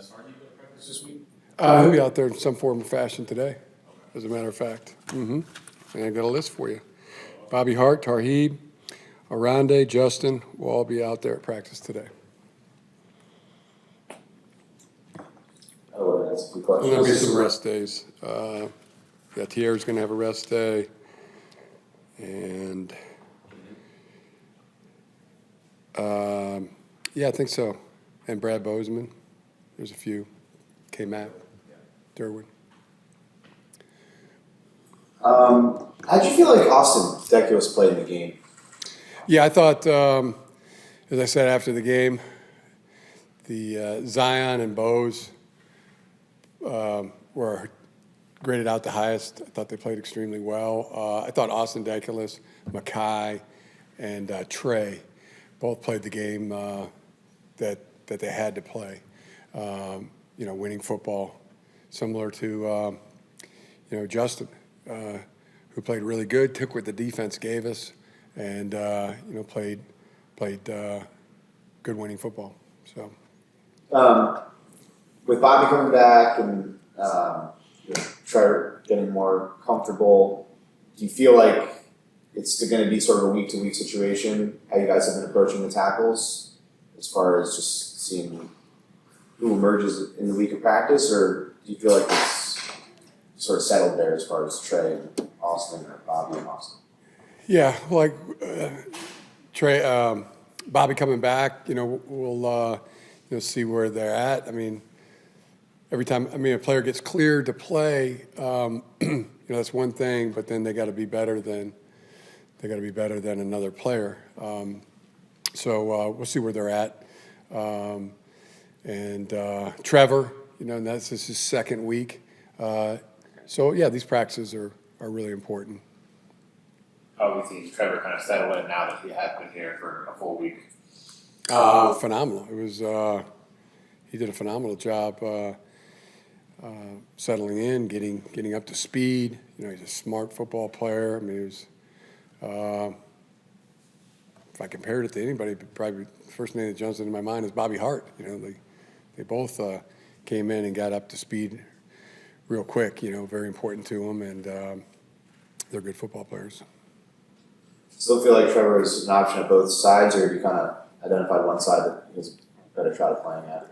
Is Hardy going to practice this week? He'll be out there in some form or fashion today, as a matter of fact. And I got a list for you. Bobby Hart, Tarheeb, Arande, Justin will all be out there at practice today. Oh, that's a good And question. there'll be some rest days. Thierry's going to have a rest day. And, yeah, I think so. And Brad Bozeman. There's a few. K-Mac, Derwin. How'd you feel like Austin Deculus played in the game? Yeah, I thought, as I said after the game, the Zion and Bose were graded out the highest. I thought they played extremely well. I thought Austin Deculus, Mackay, and Trey both played the game that they had to play. Winning football, similar to Justin, who played really good, took what the defense gave us, and played good winning football. So, with Bobby coming back and Trevor getting more comfortable, do you feel like it's going to be sort of a week-to-week situation? How you guys have been approaching the tackles, as far as just seeing who emerges in the week of practice, or do you feel like it's sort of settled there as far as Trey and Austin, or Bobby and Austin? yeah, like Trey, Bobby coming back, we'll see where they're at. I mean, every time, a player gets cleared to play, that's one thing, but then they got to be better than another player. So we'll see where they're at. And Trevor, and this is his second week. So yeah, these practices are really important. How do you think Trevor kind of settled in now that he has been here for a full week? Phenomenal. It was he did a phenomenal job settling in, getting up to speed. He's a smart football player. He was. If I compared it to anybody, probably the first name that jumps into my mind is Bobby Hart. They both came in and got up to speed real quick. Very important to them, and they're good football players. Still feel like Trevor is an option at both sides, or have you kind of identified one side that he has a better shot at playing at?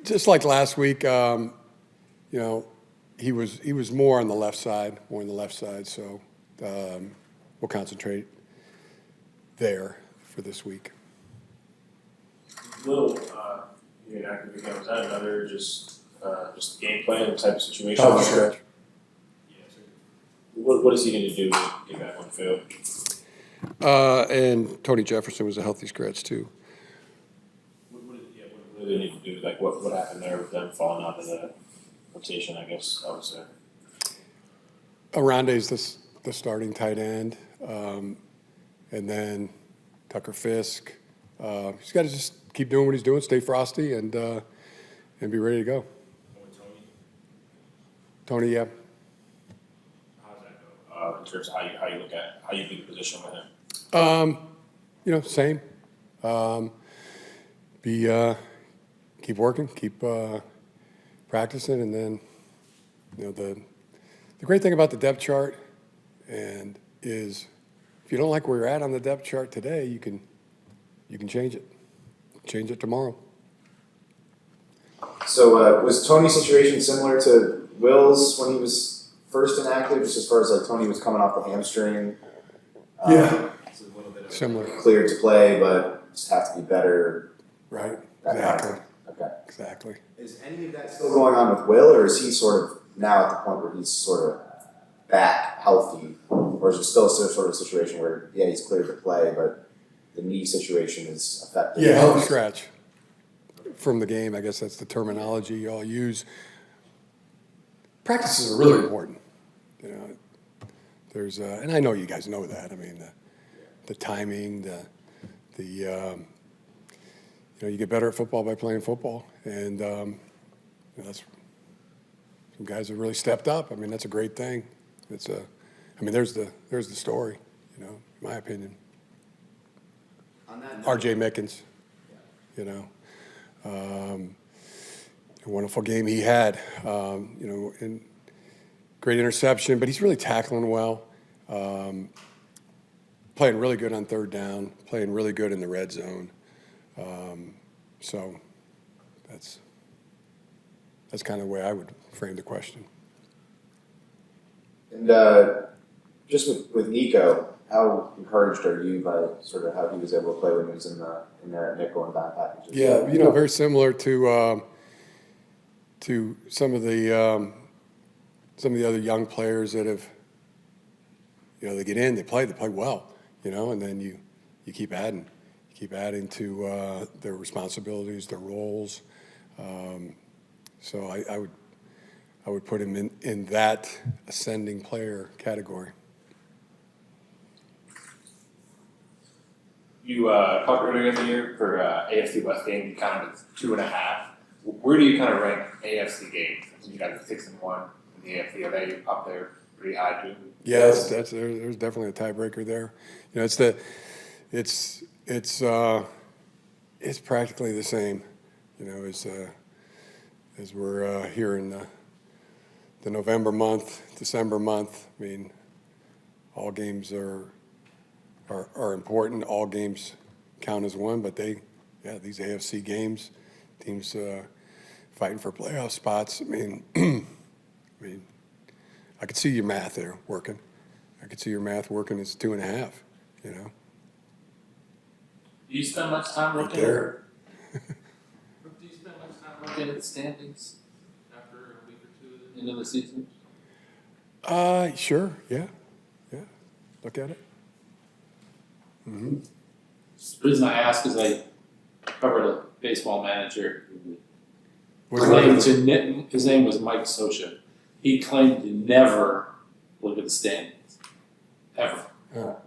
Just like last week, he was more on the left side, so we'll concentrate there for this week. Little inactive again. Was that another just game plan type of situation? Oh, sure. What is he going to do to get back on the field? And Tony Jefferson was a healthy scratch too. What do they need to do? Like what happened there with them falling out of the rotation? I guess I would say. Arande's the starting tight end, and then Tucker Fisk. He's got to just keep doing what he's doing, stay frosty, and be ready to go. Tony, yeah. How does that go in terms of how you look at how you view the position with him? Same. Keep working, keep practicing, and then the great thing about the depth chart is if you don't like where you're at on the depth chart today, you can change it. Change it tomorrow. So was Tony's situation similar to Will's when he was first inactive, just as far as like Tony was coming off the hamstring? Yeah. So a little bit of Similar. Cleared to play, but just have to be better. Right. That Exactly. happened. Okay. Exactly. Is any of that still going on with Will, or is he sort of now at the point where he's sort of back healthy, or is it still sort of a situation where he's cleared to play, but the knee situation is affected? Yeah, healthy scratch from the game. I guess that's the terminology you all use. Practices are really important. There's and I know you guys know that. The timing, you get better at football by playing football, and that's some guys have really stepped up. That's a great thing. There's the story. In my opinion. On that note, R.J. Mickens. you know. A wonderful game he had, you know, and great interception, but he's really tackling well. Playing really good on third down, playing really good in the red zone. So that's kind of the way I would frame the question. And just with Nico, how encouraged are you by sort of how he was able to play when he was in there at nickel and dime packages? Yeah, you know, very similar to some of the other young players that have, you know, they get in, they play well, you know, and then you keep adding to their responsibilities, their roles. So I would put him in that ascending player category. You talked earlier in the year for AFC West game, you counted as 2.5. Where do you kind of rank AFC games? You guys are 6-1 in the AFC. Are they up there pretty high too? Yes, there's definitely a tiebreaker there. You know, it's practically the same, you know, as we're here in the November month, December month. I mean, all games are important. All games count as one, but these AFC games, teams fighting for playoff spots. I mean, I could see your math there working. I could see your math working as 2.5. You know. Do you spend much time Right looking there. Do you spend much time looking at the standings after a week or two into the season? Sure. Yeah. Look at it. Mm-hmm. The reason I ask is I covered a baseball manager who What's claimed that? his name was Mike Sosha. He claimed to never look at the standings, ever. Oh.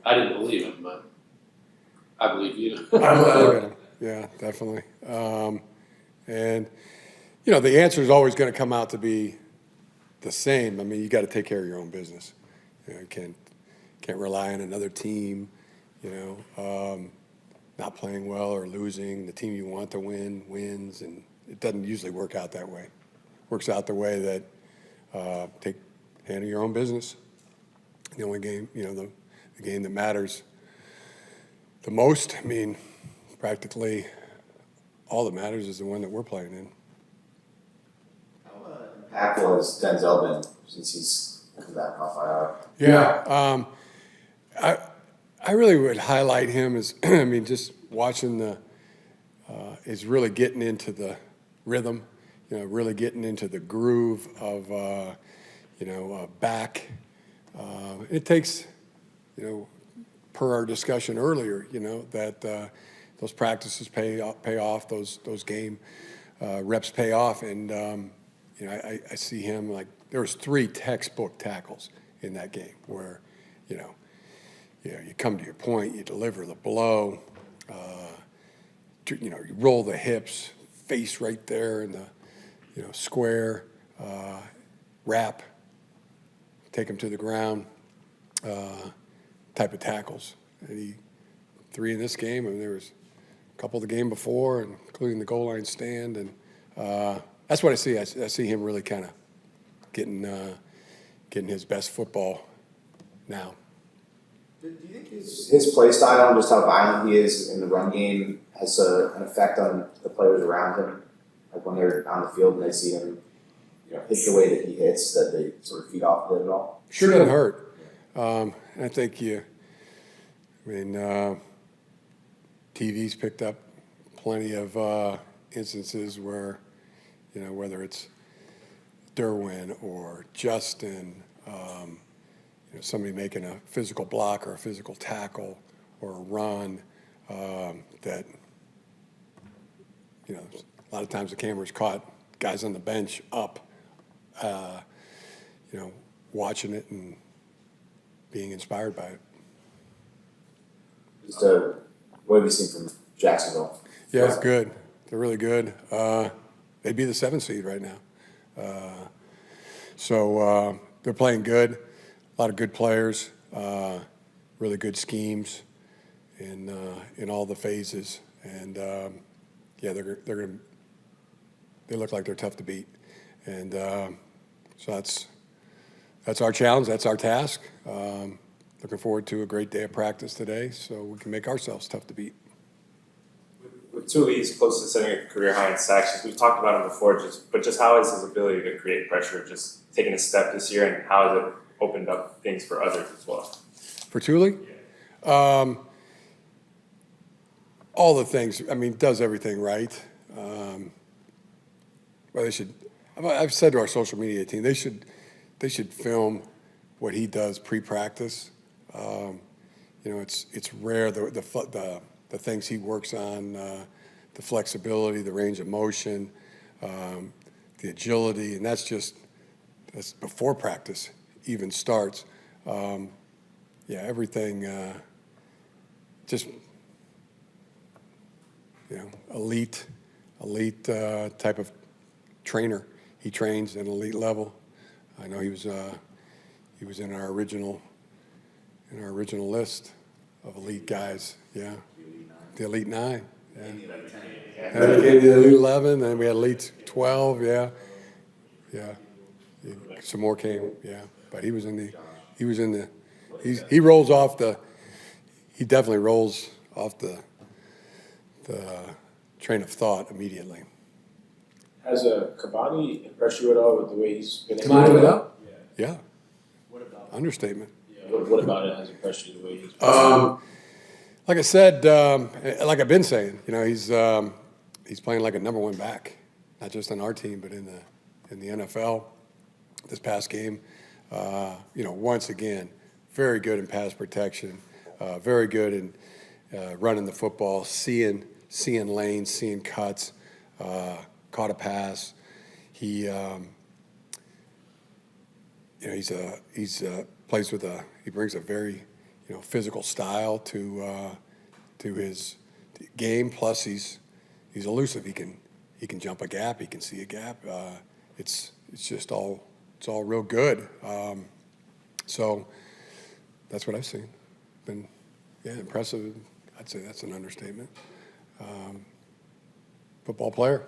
I didn't believe him, but I believe you. Look at him. Yeah, definitely. And you know, the answer is always going to come out to be the same. I mean, you got to take care of your own business. You know, you can't rely on another team. You know, not playing well or losing. The team you want to win wins, and it doesn't usually work out that way. It works out the way that handle your own business. The only game, you know, the game that matters the most. I mean, practically all that matters is the one that we're playing in. How impactful has Denzel been since he's come back off IR? Yeah, I really would highlight him as I mean, just watching is really getting into the rhythm, you know, really getting into the groove of back. It takes, you know, per our discussion earlier, you know, that those practices pay off, those game reps pay off, and you know, I see him like there was 3 textbook tackles in that game where, you come to your point, you deliver the blow, you roll the hips, face right there in the, square, wrap, take him to the ground, type of tackles. And 3 in this game, and there was a couple the game before, including the goal line stand, and that's what I see. I see him really kind of getting his best football now. Do you think his play style and just how violent he is in the run game has an effect on the players around him? Like when they're on the field and they see him, hit the way that he hits, that they sort of feed off of it at all? Sure doesn't hurt. I think TV's picked up plenty of instances where, whether it's Derwin or Justin, somebody making a physical block or a physical tackle or a run, that, a lot of times the camera's caught guys on the bench up, watching it and being inspired by it. Just what have you seen from Jacksonville? Yeah, good. They're really good. They'd be the 7th seed right now. So they're playing good. A lot of good players, really good schemes in all the phases. And yeah, they look like they're tough to beat. And so that's our challenge. That's our task. Looking forward to a great day of practice today, so we can make ourselves tough to beat. With Tuli, he's close to setting a career high in sacks. We've talked about him before, but just how is his ability to create pressure just taking a step this year, and how has it opened up things for others as well? For Tuli? All the things. I mean, does everything right. Well, they should. I've said to our social media team, they should film what he does pre-practice. You know, it's rare the things he works on, the flexibility, the range of motion, the agility, and that's before practice even starts. Yeah, everything. Just elite type of trainer. He trains at an elite level. I know he was in our original list of elite guys. Yeah, the elite 9. Yeah. And then we gave the elite 11. Then we had elite 12. Yeah. Some more came. Yeah, but he rolls off the. He definitely rolls off the train of thought immediately. Has Kabani impressed you at all with the way he's been? Yeah. Understatement. What about it has impressed you the way he's? Like I said, like I've been saying, he's playing like a number 1 back, not just on our team, but in the NFL. This past game, once again, very good in pass protection, very good in running the football, seeing lanes, seeing cuts, caught a pass. He brings a very physical style to his game. Plus he's elusive. He can jump a gap. He can see a gap. It's all real good. So that's what I've seen. Been impressive. I'd say that's an understatement. Football player.